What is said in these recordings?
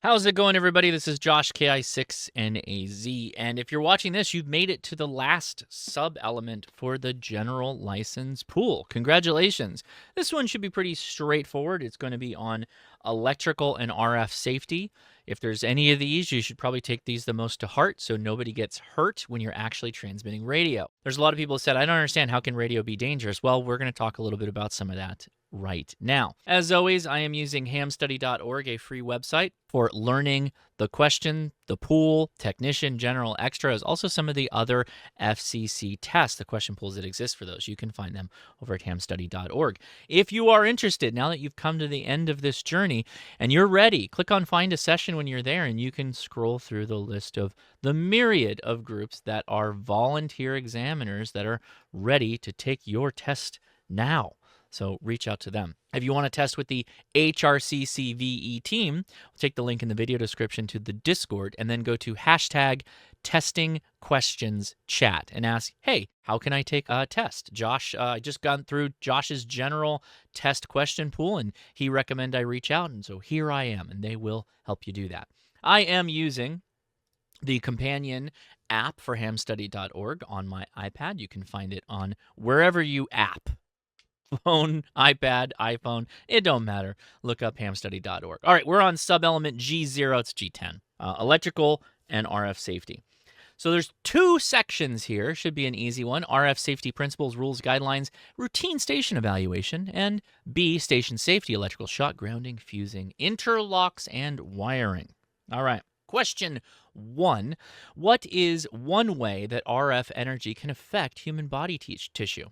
How's it going, everybody? This is Josh, KI6NAZ, and if you're watching this, you've made it to the last sub-element for the general license pool. Congratulations. This one should be pretty straightforward. It's going to be on electrical and RF safety. If there's any of these, you should probably take these the most to heart so nobody gets hurt when you're actually transmitting radio. There's a lot of people who said, I don't understand, how can radio be dangerous? Well, we're going to talk a little bit about some of that right now. As always, I am using hamstudy.org, a free website for learning the question, the pool, technician, general, extras, also some of the other FCC tests, the question pools that exist for those. You can find them over at hamstudy.org. If you are interested, now that you've come to the end of this journey and you're ready, click on Find a Session when you're there, and you can scroll through the list of the myriad of groups that are volunteer examiners that are ready to take your test now. So reach out to them. If you want to test with the HRCCVE team, take the link in the video description to the Discord and then go to #testingquestionschat and ask, hey, how can I take a test? Josh, I just gone through Josh's general test question pool and he recommended I reach out. And so here I am, and they will help you do that. I am using the companion app for hamstudy.org on my iPad. You can find it on wherever you app. Phone, iPad, iPhone, it don't matter. Look up hamstudy.org. All right, we're on sub-element G0, it's G10, electrical and RF safety. So there's two sections here, should be an easy one: RF safety principles, rules, guidelines, routine station evaluation, and B, station safety, electrical shock, grounding, fusing, interlocks, and wiring. All right, question 1. What is one way that RF energy can affect human body tissue?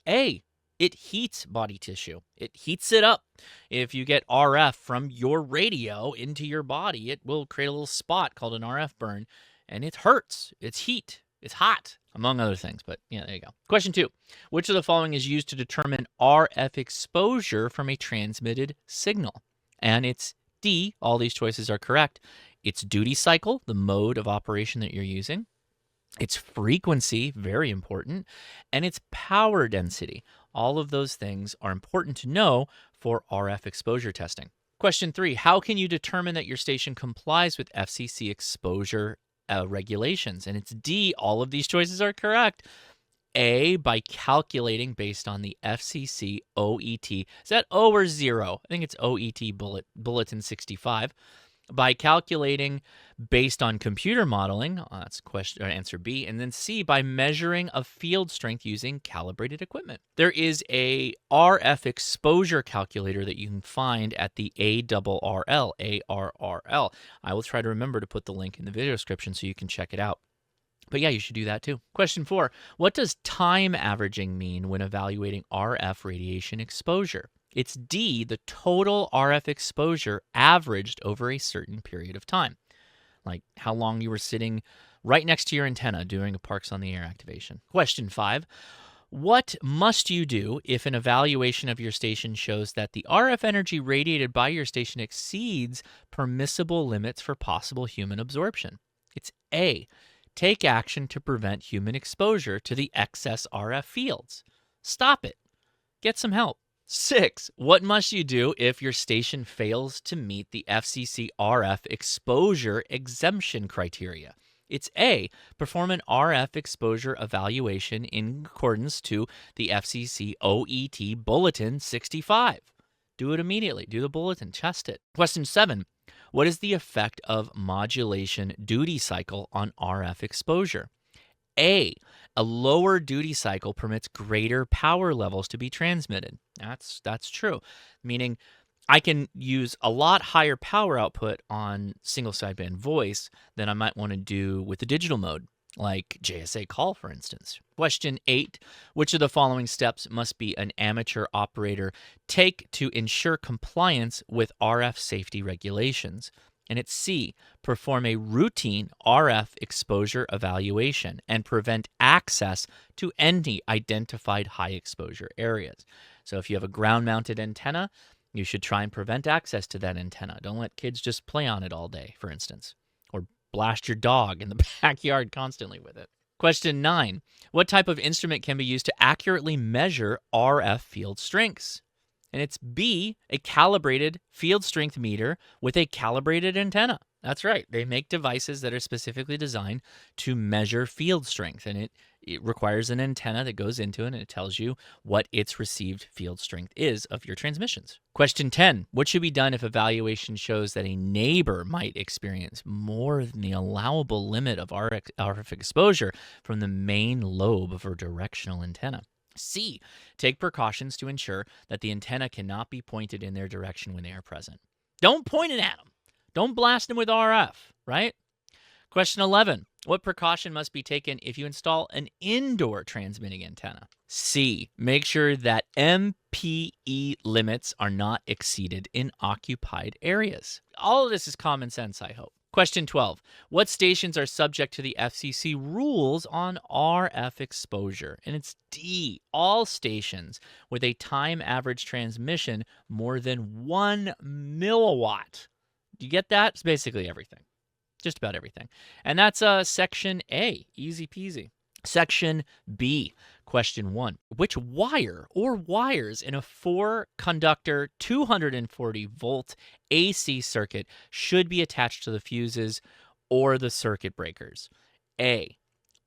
A, it heats body tissue. It heats it up. If you get RF from your radio into your body, it will create a little spot called an RF burn, and it hurts. It's heat. It's hot, among other things. But yeah, there you go. Question 2. Which of the following is used to determine RF exposure from a transmitted signal? And it's D. All these choices are correct. It's duty cycle, the mode of operation that you're using. It's frequency, very important, and it's power density. All of those things are important to know for RF exposure testing. Question 3, how can you determine that your station complies with FCC exposure regulations? And it's D, all of these choices are correct. A, by calculating based on the FCC OET. Is that O or 0? I think it's OET Bulletin 65. By calculating based on computer modeling, that's answer B, and then C, by measuring of field strength using calibrated equipment. There is a RF exposure calculator that you can find at the ARRL. I will try to remember to put the link in the video description so you can check it out. But yeah, you should do that too. Question 4, what does time averaging mean when evaluating RF radiation exposure? It's D, the total RF exposure averaged over a certain period of time, like how long you were sitting right next to your antenna during a Parks on the Air activation. Question 5, what must you do if an evaluation of your station shows that the RF energy radiated by your station exceeds permissible limits for possible human absorption? It's A, take action to prevent human exposure to the excess RF fields. Stop it. Get some help. 6, what must you do if your station fails to meet the FCC RF exposure exemption criteria? It's A, perform an RF exposure evaluation in accordance to the FCC OET Bulletin 65. Do it immediately. Do the bulletin. Test it. Question 7, what is the effect of modulation duty cycle on RF exposure? A lower duty cycle permits greater power levels to be transmitted. That's true, meaning I can use a lot higher power output on single sideband voice than I might want to do with the digital mode, like JSA call, for instance. Question 8, which of the following steps must be an amateur operator take to ensure compliance with RF safety regulations? And it's C, perform a routine RF exposure evaluation and prevent access to any identified high exposure areas. So if you have a ground-mounted antenna, you should try and prevent access to that antenna. Don't let kids just play on it all day, for instance, or blast your dog in the backyard constantly with it. Question 9, what type of instrument can be used to accurately measure RF field strengths? And it's B, a calibrated field strength meter with a calibrated antenna. That's right. They make devices that are specifically designed to measure field strength, and it requires an antenna that goes into it, and it tells you what its received field strength is of your transmissions. Question 10, what should be done if evaluation shows that a neighbor might experience more than the allowable limit of RF exposure from the main lobe of a directional antenna? C, take precautions to ensure that the antenna cannot be pointed in their direction when they are present. Don't point it at them. Don't blast them with RF, right? Question 11, what precaution must be taken if you install an indoor transmitting antenna? C, make sure that MPE limits are not exceeded in occupied areas. All of this is common sense, I hope. Question 12, what stations are subject to the FCC rules on RF exposure? And it's D, all stations with a time average transmission more than 1 milliwatt. Do you get that? It's basically everything. Just about everything. And that's Section A, easy peasy. Section B, question 1. Which wire or wires in a 4-conductor 240-volt AC circuit should be attached to the fuses or the circuit breakers? A,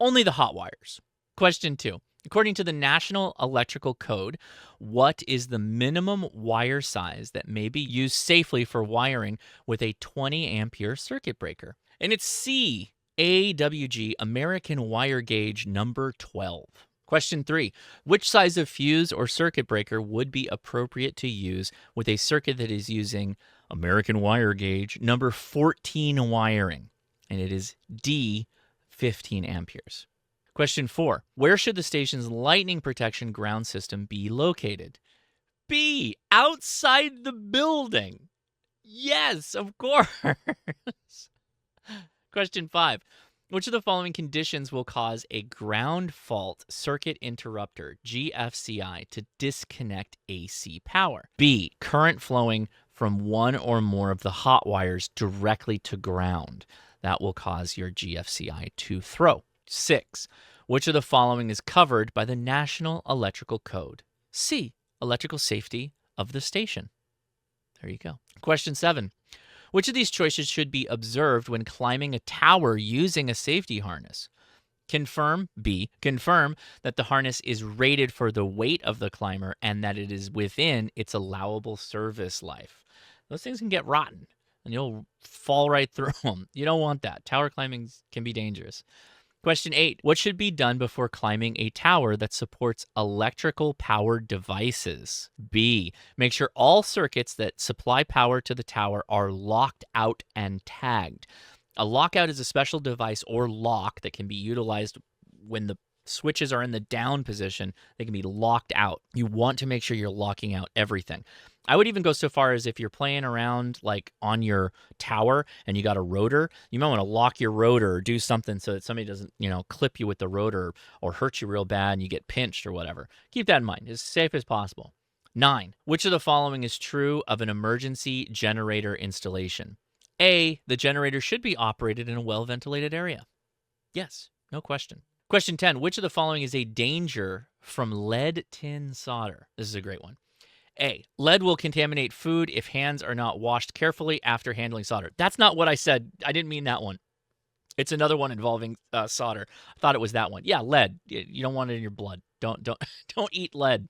only the hot wires. Question 2. According to the National Electrical Code, what is the minimum wire size that may be used safely for wiring with a 20-ampere circuit breaker? And it's C, AWG, American Wire Gauge number 12. Question 3, which size of fuse or circuit breaker would be appropriate to use with a circuit that is using American Wire Gauge number 14 wiring? And it is D, 15 amperes. Question 4, where should the station's lightning protection ground system be located? B, outside the building. Yes, of course. Question 5, which of the following conditions will cause a ground fault circuit interrupter, GFCI, to disconnect AC power? B, current flowing from one or more of the hot wires directly to ground. That will cause your GFCI to throw. 6, which of the following is covered by the National Electrical Code? C, electrical safety of the station. There you go. Question 7. Which of these choices should be observed when climbing a tower using a safety harness? B, confirm that the harness is rated for the weight of the climber and that it is within its allowable service life. Those things can get rotten and you'll fall right through them. You don't want that. Tower climbing can be dangerous. Question 8, what should be done before climbing a tower that supports electrical powered devices? B, make sure all circuits that supply power to the tower are locked out and tagged. A lockout is a special device or lock that can be utilized when the switches are in the down position. They can be locked out. You want to make sure you're locking out everything. I would even go so far as if you're playing around like on your tower and you got a rotor, you might want to lock your rotor or do something so that somebody doesn't, clip you with the rotor or hurt you real bad and you get pinched or whatever. Keep that in mind. As safe as possible. 9, which of the following is true of an emergency generator installation? A, the generator should be operated in a well-ventilated area. Yes, no question. Question 10, which of the following is a danger from lead tin solder? This is a great one. A, lead will contaminate food if hands are not washed carefully after handling solder. That's not what I said. I didn't mean that one. It's another one involving solder. I thought it was that one. Yeah, lead. You don't want it in your blood. Don't eat lead.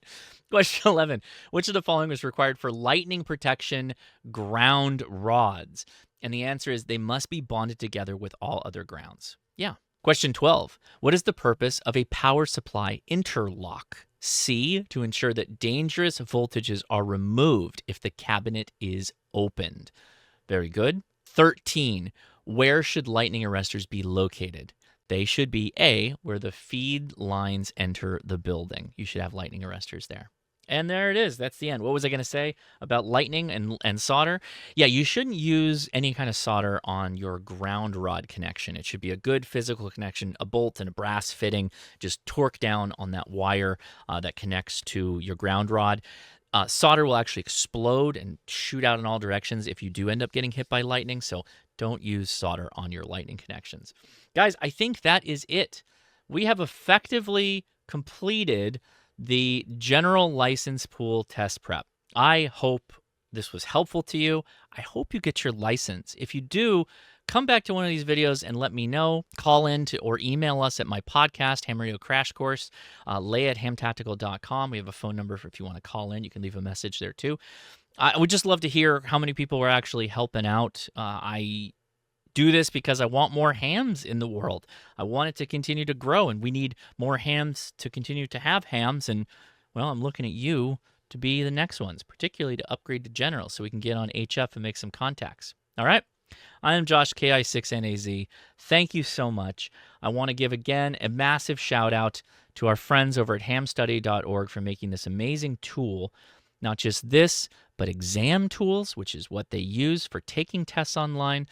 Question 11, which of the following is required for lightning protection ground rods? And the answer is they must be bonded together with all other grounds. Yeah. Question 12, what is the purpose of a power supply interlock? C, to ensure that dangerous voltages are removed if the cabinet is opened. Very good. 13, where should lightning arresters be located? They should be A, where the feed lines enter the building. You should have lightning arresters there. And there it is. That's the end. What was I going to say about lightning and solder? Yeah, you shouldn't use any kind of solder on your ground rod connection. It should be a good physical connection, a bolt and a brass fitting. Just torque down on that wire that connects to your ground rod. Solder will actually explode and shoot out in all directions if you do end up getting hit by lightning. So don't use solder on your lightning connections. Guys, I think that is it. We have effectively completed the general license pool test prep. I hope this was helpful to you. I hope you get your license. If you do, come back to one of these videos and let me know. Call in to or email us at my podcast, Ham Radio Crash Course, lay@hamtactical.com. We have a phone number for if you want to call in. You can leave a message there too. I would just love to hear how many people are actually helping out. I do this because I want more hams in the world. I want it to continue to grow, and we need more hams to continue to have hams. And, well, I'm looking at you to be the next ones, particularly to upgrade to general so we can get on HF and make some contacts. All right? I am Josh, KI6NAZ. Thank you so much. I want to give again a massive shout out to our friends over at hamstudy.org for making this amazing tool. Not just this, but exam tools, which is what they use for taking tests online.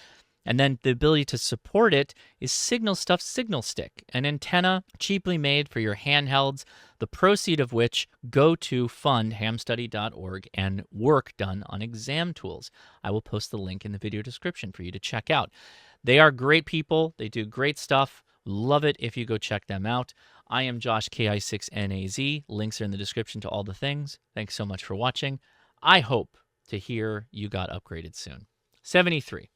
And then the ability to support it is Signal Stuff Signal Stick, an antenna cheaply made for your handhelds, the proceed of which go to fund hamstudy.org and work done on exam tools. I will post the link in the video description for you to check out. They are great people. They do great stuff. Love it if you go check them out. I am Josh, KI6NAZ. Links are in the description to all the things. Thanks so much for watching. I hope to hear you got upgraded soon. 73.